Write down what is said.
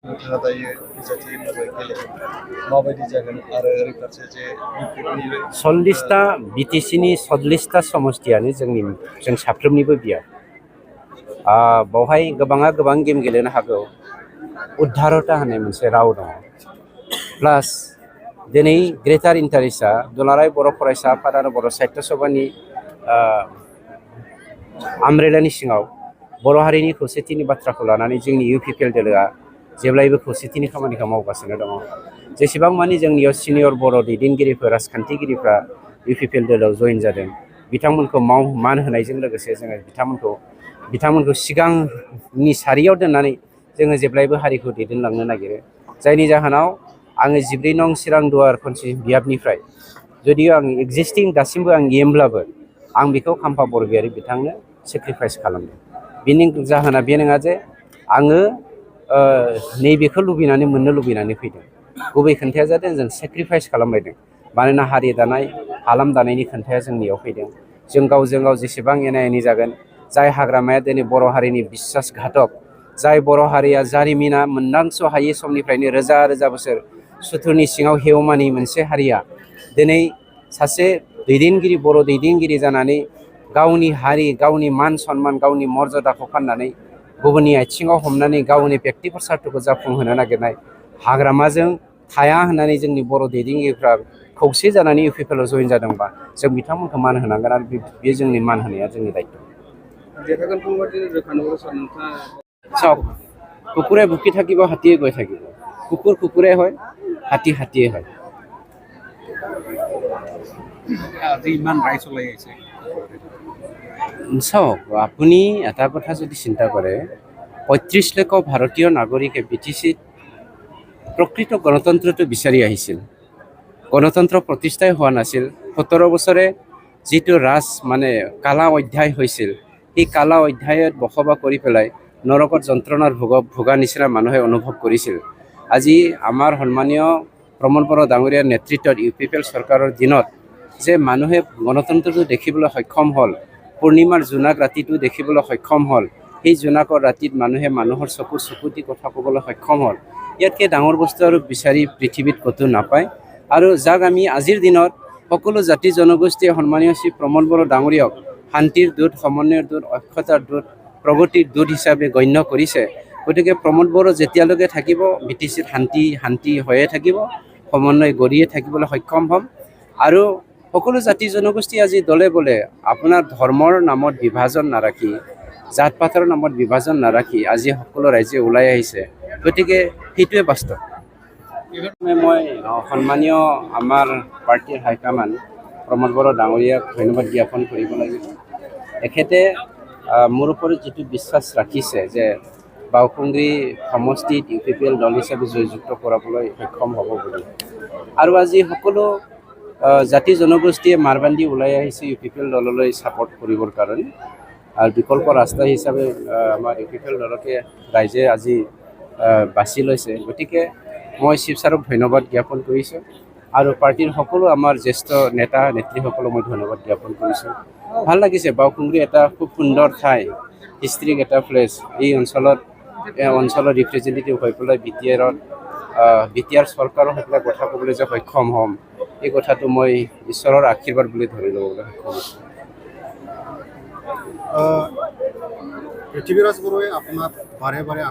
नोंथाङा दायो बिजाथि महरै गेलेगोन माबायदि जागोन आरो ओरै फारसे जे इउपिपिनि 40टा बिटिसिनि 40टा समष्टियानो जों साफ्रोमनिबो बियो बावहाय गोबाङा गोबां गेम गेलेनो हागौ 18टा होननाय मोनसे राव दङ प्लास दिनै ग्रेटार इन्टारेस्टआ दुलाराय बर' फरायसा आफाद आरो बर' साहित्य सभानि आमब्रेलानि सिङाव बर' हारिनि खौसेथिनि बाथ्राखौ लानानै जोंनि इउपिपिएल दोलोआ जेब्लायबो खौसेथिनि खामानिखौ मावगासिनो दङ जेसेबां मानि जोंनियाव सिनियर बर' दैदेनगिरिफोर राजखान्थिगिरिफ्रा इउपिपिएल दोलोआव जयेन जादों बिथांमोनखौ मान होनायजों लोगोसे जोङो बिथांमोनखौ सिगांनि सारियाव दोननानै जोङो जेब्लायबो हारिखौ दैदेनलांनो नागिरो जायनि जाहोनाव आङो 14 नं चिरां दुवार खनसि बियाबनिफ्राय जुदि आं एक्जिस्टिं दासिमबो आं गेमब्लाबो आं बेखौ खाम्फा बरगयारी बिथांनो सेक्रिफाइस खालामदों बेनि जाहोना बे नङा जे आङो नैबेखौ लुबैनानै मोननो लुबैनानै फैदों गुबै खोन्थाया जादों जों सेक्रिफाइस खालामलायदों मानोना हारि दानाय हालाम दानायनि खोन्थाया जोंनियाव फैदों जों गावजों गाव जेसेबां एना एनि जागोन जाय हाग्रामाया दिनै बर' हारिनि बिश्वासघातक जाय बर' हारिया जारिमिना मोनदांस' हायै समनिफ्रायनो रोजा रोजा बोसोर सुथुरनि सिङाव हेवमानि मोनसे हारिया दिनै सासे दैदेनगिरि बर' दैदेनगिरि जानानै गावनि हारि गावनि मान सन्मान गावनि मर्यादाखौ फाननानै गुबुननि आथिङाव हमनानै गावनि बेक्तिगत सार्थखौ जाफुंहोनो नागिरनाय हाग्रामाजों थाया होननानै जोंनि बर' दैदेनगिरिफ्रा खौसे जानानै इउपिपिएलआव जयेन जादोंबा जों बिथांमोनखौ मान होनांगोन आरो बे जोंनि मान होनाया जोंनि दायित्व চাওক কুকুৰে ভুকি থাকিব হাতীয়ে গৈ থাকিব কুকুৰ কুকুৰে হয় হাতী হাতীয়ে হয় আজি ইমান ৰাইজ ওলাই আহিছে চাওক আপুনি এটা কথা যদি চিন্তা কৰে ৩৫ লাখ ভাৰতীয় নাগৰিকে বিটিচিত প্ৰকৃত গণতন্ত্ৰটো বিচাৰি আহিছিল গণতন্ত্ৰ প্ৰতিষ্ঠাই হোৱা নাছিল ১৭ বছৰে যিটো কালা অধ্যায় হৈছিল এই কালা অধ্যায়ত বসবাস কৰি পেলাই নৰকত যন্ত্ৰণাৰ ভোগা নিচিনা মানুহে অনুভৱ কৰিছিল আজি আমাৰ সন্মানীয় প্ৰমোদ বড়ো ডাঙৰীয়াৰ নেতৃত্বত ইউপিপিএল চৰকাৰৰ দিনত যে মানুহে গণতন্ত্ৰটো দেখিবলৈ সক্ষম হ'ল পূৰ্ণিমাৰ জোনাক ৰাতিটো দেখিবলৈ সক্ষম হ'ল সেই জোনাকৰ ৰাতিত মানুহে মানুহৰ চকুতি কথা ক'বলৈ সক্ষম হ'ল ইয়াতকৈ ডাঙৰ বস্তু আৰু বিচাৰি পৃথিৱীত ক'তো নাপায় আৰু যাক আমি আজিৰ দিনত সকলো জাতি জনগোষ্ঠীয়ে সন্মানীয় শ্ৰী প্ৰমোদ বড়ো ডাঙৰীয়াক শান্তিৰ দূত সমন্বয়ৰ দূত অক্ষতাৰ দূত প্ৰগতিৰ দূত হিচাপে গণ্য কৰিছে গতিকে প্ৰমোদ বড়ো যেতিয়ালৈকে থাকিব বিটিচিত শান্তি হৈয়ে থাকিব সমন্বয় গঢ়িয়ে থাকিবলৈ সক্ষম হ'ম আৰু সকলো জাতি জনগোষ্ঠী আজি দলে বলে আপোনাৰ ধৰ্মৰ নামত বিভাজন নাৰাখি জাত পাতৰ নামত বিভাজন নাৰাখি আজি সকলো ৰাইজে ওলাই আহিছে গতিকে সেইটোৱে বাস্তৱ মই সন্মানীয় আমাৰ পাৰ্টিৰ হাইকমাণ্ড প্ৰমোদ বড়ো ডাঙৰীয়াক ধন্যবাদ জ্ঞাপন কৰিব লাগিব এখেতে মোৰ ওপৰত যিটো বিশ্বাস ৰাখিছে যে বাওকুংগ্ৰী সমষ্টিত ইউপিপিএল দল হিচাপে জয়যুক্ত কৰাবলৈ সক্ষম হ'ব বুলি আৰু আজি সকলো জাতি জনগোষ্ঠীয়ে মাৰবান্ধি ওলাই আহিছে ইউপিপিএল দললৈ ছাপোৰ্ট কৰিবৰ কাৰণে আৰু বিকল্প ৰাস্তা হিচাপে আমাৰ ইউপিপিএল দলকে ৰাইজে আজি বাছি লৈছে গতিকে মই শিৱ ছাৰক ধন্যবাদ জ্ঞাপন কৰিছোঁ আৰু পাৰ্টিৰ সকলো আমাৰ জ্যেষ্ঠ নেতা নেত্ৰীসকলক মই ধন্যবাদ জ্ঞাপন কৰিছোঁ ভাল লাগিছে বাওকুংগ্ৰী এটা খুব সুন্দৰ ঠাই হিষ্ট্ৰিক এটা প্লেচ এই অঞ্চলৰ ৰিপ্ৰেজেণ্টেটিভ হৈ পেলাই বিটিআৰ চৰকাৰৰ সৈতে কথা ক'বলৈ যে সক্ষম হ'ম এই কথাটো মই ঈশ্বৰৰ আশীৰ্বাদ বুলি ধৰি ল'বলৈ সক্ষম হৈছোঁ পৃথিৱীৰাজ বড়োৱে আপোনাক বাৰে বাৰে